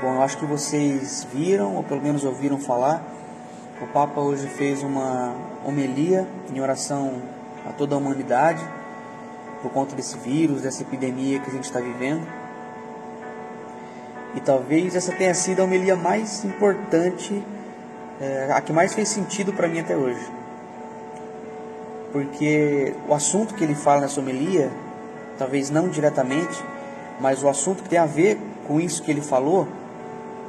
Bom, eu acho que vocês viram, ou pelo menos ouviram falar, o Papa hoje fez uma homilia em oração a toda a humanidade, por conta desse vírus, dessa epidemia que a gente está vivendo. E talvez essa tenha sido a homilia mais importante, a que mais fez sentido para mim até hoje. Porque o assunto que ele fala nessa homilia, talvez não diretamente, mas o assunto que tem a ver com isso que ele falou,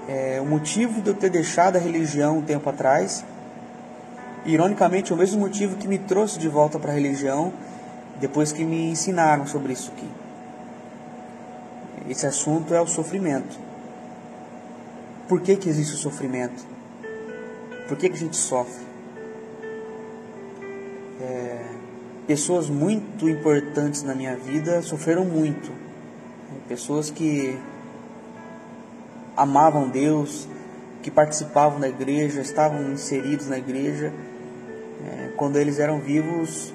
é o motivo de eu ter deixado a religião um tempo atrás. E, ironicamente, é o mesmo motivo que me trouxe de volta para a religião, depois que me ensinaram sobre isso aqui. Esse assunto é o sofrimento. Por que existe o sofrimento? Por que a gente sofre? Pessoas muito importantes na minha vida sofreram muito. Pessoas que amavam Deus, que participavam da igreja, estavam inseridos na igreja. Quando eles eram vivos,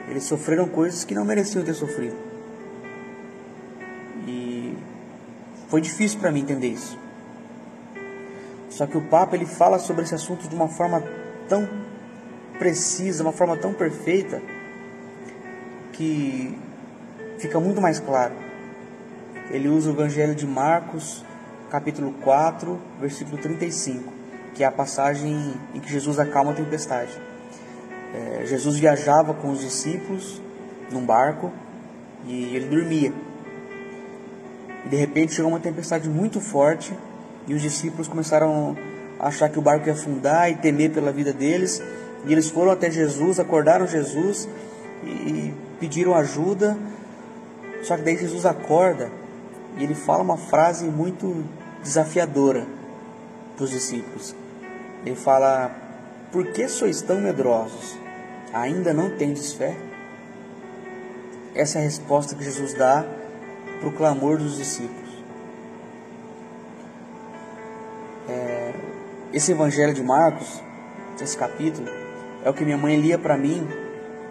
eles sofreram coisas que não mereciam ter sofrido. E foi difícil para mim entender isso. Só que o Papa, ele fala sobre esse assunto de uma forma tão precisa, uma forma tão perfeita, que fica muito mais claro. Ele usa o Evangelho de Marcos, capítulo 4, versículo 35, que é a passagem em que Jesus acalma a tempestade. Jesus viajava com os discípulos num barco e ele dormia. E de repente chegou uma tempestade muito forte e os discípulos começaram a achar que o barco ia afundar e temer pela vida deles. E eles foram até Jesus, acordaram Jesus e pediram ajuda. Só que daí Jesus acorda e ele fala uma frase muito desafiadora para os discípulos. Ele fala: por que sois tão medrosos? Ainda não tendes fé? Essa é a resposta que Jesus dá para o clamor dos discípulos. Esse Evangelho de Marcos, esse capítulo, é o que minha mãe lia para mim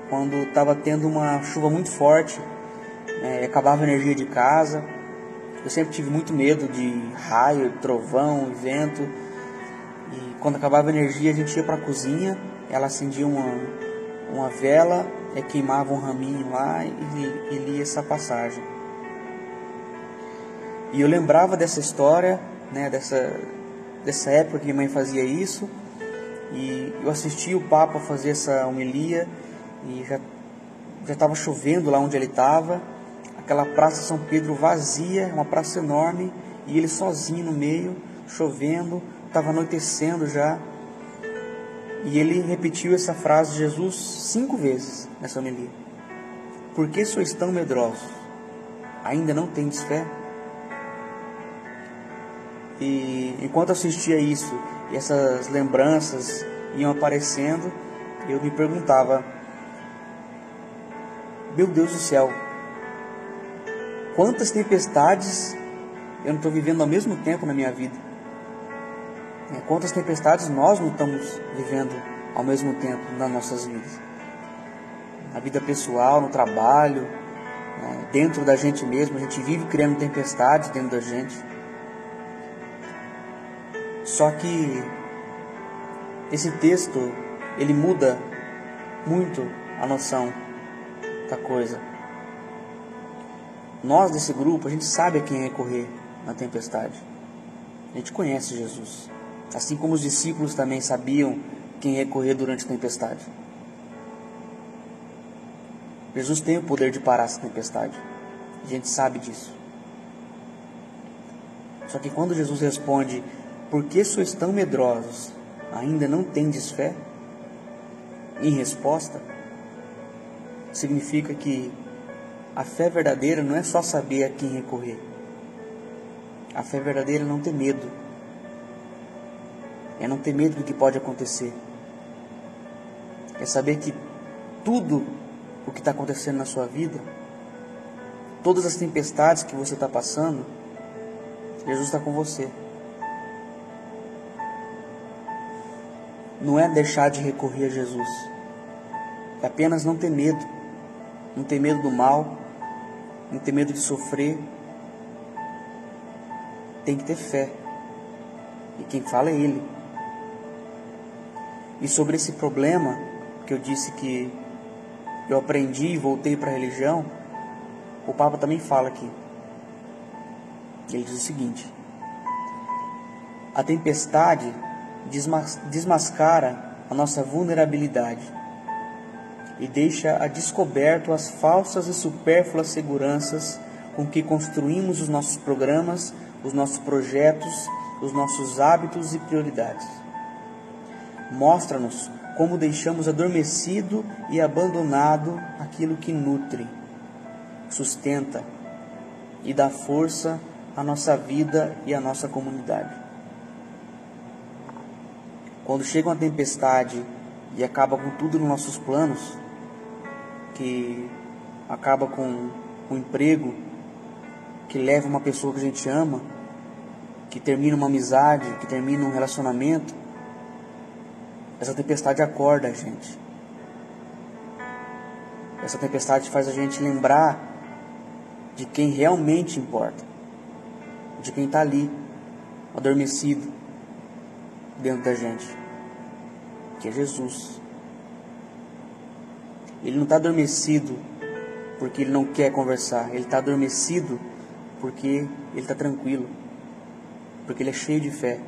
quando estava tendo uma chuva muito forte, acabava a energia de casa. Eu sempre tive muito medo de raio, trovão, vento. E quando acabava a energia, a gente ia para a cozinha, ela acendia uma vela, queimava um raminho lá e lia essa passagem. E eu lembrava dessa história, dessa época que minha mãe fazia isso. E eu assisti o Papa fazer essa homilia e já estava chovendo lá onde ele estava. Aquela praça São Pedro vazia, uma praça enorme, e ele sozinho no meio, chovendo, estava anoitecendo já. E ele repetiu essa frase de Jesus 5 vezes nessa homilia. Por que sois tão medrosos? Ainda não tendes fé? E enquanto assistia isso, e essas lembranças iam aparecendo, eu me perguntava: meu Deus do céu, quantas tempestades eu não estou vivendo ao mesmo tempo na minha vida? Quantas tempestades nós não estamos vivendo ao mesmo tempo nas nossas vidas? Na vida pessoal, no trabalho, dentro da gente mesmo. A gente vive criando tempestades dentro da gente. Só que esse texto, ele muda muito a noção da coisa. Nós desse grupo, a gente sabe a quem recorrer na tempestade. A gente conhece Jesus. Assim como os discípulos também sabiam quem recorrer durante a tempestade. Jesus tem o poder de parar essa tempestade. A gente sabe disso. Só que quando Jesus responde: por que sois tão medrosos? Ainda não tendes fé? Em resposta, significa que a fé verdadeira não é só saber a quem recorrer. A fé verdadeira é não ter medo. É não ter medo do que pode acontecer. É saber que tudo o que está acontecendo na sua vida, todas as tempestades que você está passando, Jesus está com você. Não é deixar de recorrer a Jesus. É apenas não ter medo. Não ter medo do mal. Não ter medo de sofrer. Tem que ter fé. E quem fala é Ele. E sobre esse problema que eu disse que eu aprendi e voltei para a religião, o Papa também fala aqui. Ele diz o seguinte: a tempestade desmascara a nossa vulnerabilidade e deixa a descoberto as falsas e supérfluas seguranças com que construímos os nossos programas, os nossos projetos, os nossos hábitos e prioridades. Mostra-nos como deixamos adormecido e abandonado aquilo que nutre, sustenta e dá força à nossa vida e à nossa comunidade. Quando chega uma tempestade e acaba com tudo nos nossos planos, que acaba com o emprego, que leva uma pessoa que a gente ama, que termina uma amizade, que termina um relacionamento, essa tempestade acorda a gente. Essa tempestade faz a gente lembrar de quem realmente importa, de quem está ali, adormecido dentro da gente, que é Jesus. Ele não está adormecido porque ele não quer conversar, ele está adormecido porque ele está tranquilo, porque ele é cheio de fé.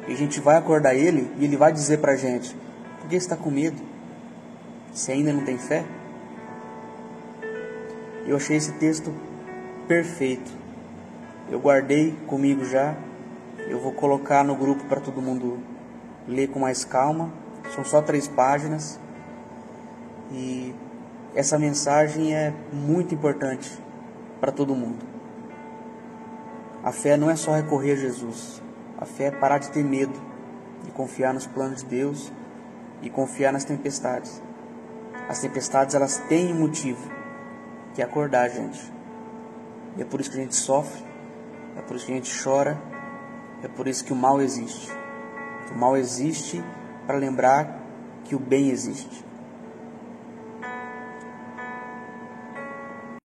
E a gente vai acordar ele e ele vai dizer para a gente: por que você está com medo? Se ainda não tem fé? Eu achei esse texto perfeito. Eu guardei comigo já. Eu vou colocar no grupo para todo mundo ler com mais calma. São só 3 páginas. E essa mensagem é muito importante para todo mundo. A fé não é só recorrer a Jesus. A fé é parar de ter medo e confiar nos planos de Deus e confiar nas tempestades. As tempestades, elas têm um motivo, que é acordar a gente. E é por isso que a gente sofre, é por isso que a gente chora, é por isso que o mal existe. O mal existe para lembrar que o bem existe.